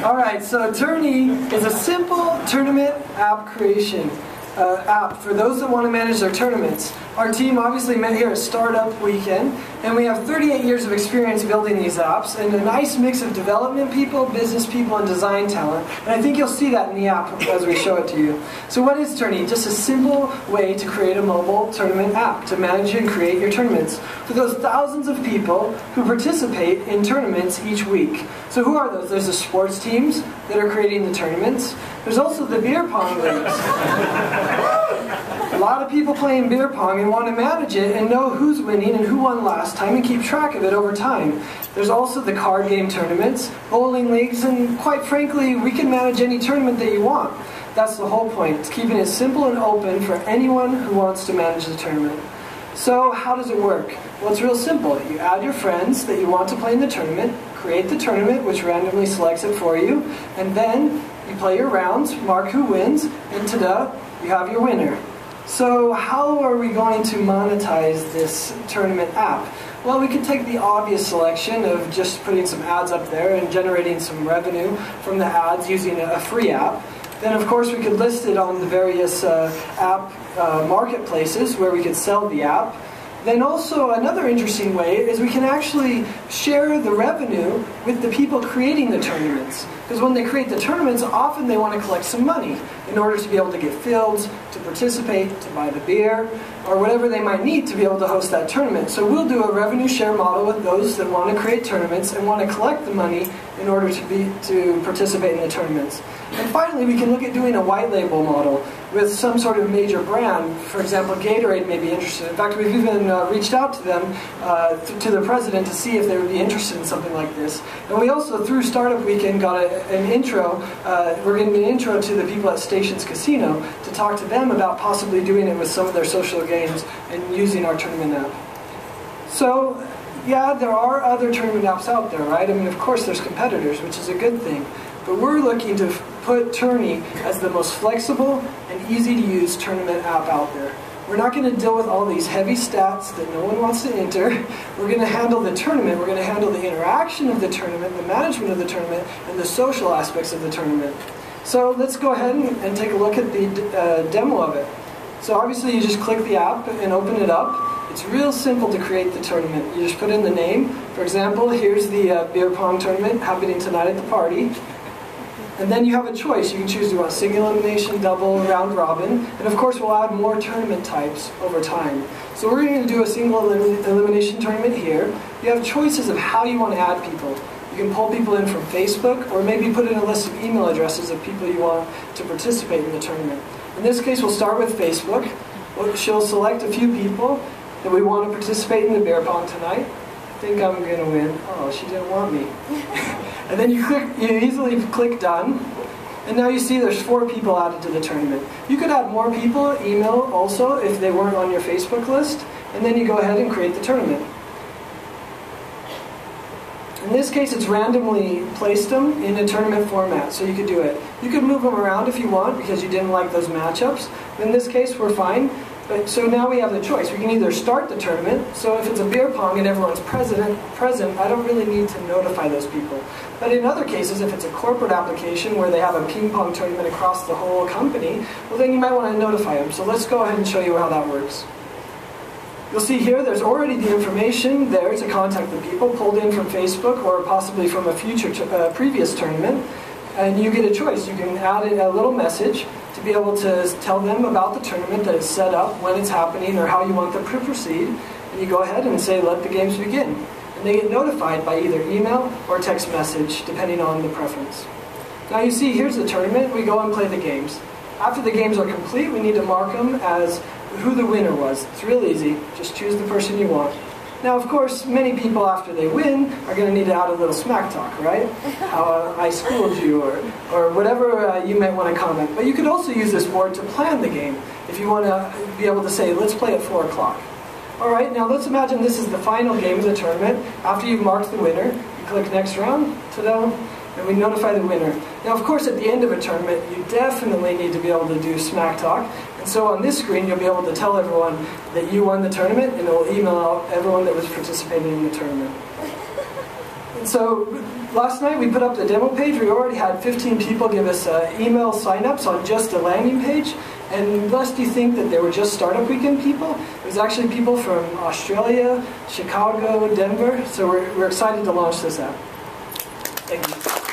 Alright, so Turny is a simple tournament app creation app for those that want to manage their tournaments. Our team obviously met here at Startup Weekend, and we have 38 years of experience building these apps, and a nice mix of development people, business people, and design talent. And I think you'll see that in the app as we show it to you. So what is Turny? Just a simple way to create a mobile tournament app to manage and create your tournaments for those thousands of people who participate in tournaments each week. So who are those? There's the sports teams that are creating the tournaments. There's also the beer pong leagues. A lot of people playing beer pong and want to manage it and know who's winning and who won last time and keep track of it over time. There's also the card game tournaments, bowling leagues, and quite frankly, we can manage any tournament that you want. That's the whole point. It's keeping it simple and open for anyone who wants to manage the tournament. So how does it work? Well, it's real simple. You add your friends that you want to play in the tournament, create the tournament, which randomly selects it for you, and then you play your rounds, mark who wins, and ta-da, you have your winner. So how are we going to monetize this tournament app? Well, we could take the obvious selection of just putting some ads up there and generating some revenue from the ads using a free app. Then, of course, we could list it on the various app marketplaces where we could sell the app. Then also another interesting way is we can actually share the revenue with the people creating the tournaments. Because when they create the tournaments, often they want to collect some money in order to be able to get fields, to participate, to buy the beer, or whatever they might need to be able to host that tournament. So we'll do a revenue share model with those that want to create tournaments and want to collect the money in order to participate in the tournaments. And finally, we can look at doing a white label model with some sort of major brand. For example, Gatorade may be interested. In fact, we've even reached out to them, to the president, to see if they would be interested in something like this. And we also, through Startup Weekend, got an intro. We're going to get an intro to the people at Stations Casino to talk to them about possibly doing it with some of their social games and using our tournament app. So, yeah, there are other tournament apps out there, right? I mean, of course, there's competitors, which is a good thing. But we're looking to put Turny as the most flexible and easy to use tournament app out there. We're not going to deal with all these heavy stats that no one wants to enter. We're going to handle the tournament. We're going to handle the interaction of the tournament, the management of the tournament, and the social aspects of the tournament. So let's go ahead and take a look at the demo of it. So obviously you just click the app and open it up. It's real simple to create the tournament. You just put in the name. For example, here's the beer pong tournament happening tonight at the party. And then you have a choice. You can choose to do a single elimination, double, round robin. And of course, we'll add more tournament types over time. So we're going to do a single elimination tournament here. You have choices of how you want to add people. You can pull people in from Facebook, or maybe put in a list of email addresses of people you want to participate in the tournament. In this case, we'll start with Facebook. She'll select a few people that we want to participate in the beer pong tonight. I think I'm going to win. Oh, she didn't want me. And then you easily click done. And now you see there's 4 people added to the tournament. You could add more people, email also, if they weren't on your Facebook list. And then you go ahead and create the tournament. In this case, it's randomly placed them in a tournament format, so you could do it. You could move them around if you want because you didn't like those matchups. In this case, we're fine. But so now we have the choice. We can either start the tournament, so if it's a beer pong and everyone's present, I don't really need to notify those people. But in other cases, if it's a corporate application where they have a ping pong tournament across the whole company, well then you might want to notify them. So let's go ahead and show you how that works. You'll see here there's already the information there to contact the people pulled in from Facebook or possibly from a previous tournament. And you get a choice. You can add a little message to be able to tell them about the tournament, that it's set up, when it's happening, or how you want them to proceed. And you go ahead and say, let the games begin. And they get notified by either email or text message, depending on the preference. Now you see, here's the tournament. We go and play the games. After the games are complete, we need to mark them as who the winner was. It's real easy. Just choose the person you want. Now, of course, many people after they win are going to need to add a little smack talk, right? How I schooled you, or whatever you might want to comment. But you could also use this board to plan the game if you want to be able to say, let's play at 4 o'clock. All right, now let's imagine this is the final game of the tournament. After you've marked the winner, you click next round, ta-da, and we notify the winner. Now, of course, at the end of a tournament, you definitely need to be able to do smack talk. And so on this screen, you'll be able to tell everyone that you won the tournament, and it will email out everyone that was participating in the tournament. So last night we put up the demo page. We already had 15 people give us email signups on just the landing page. And lest you think that they were just Startup Weekend people, it was actually people from Australia, Chicago, Denver. So we're excited to launch this app. Thank you.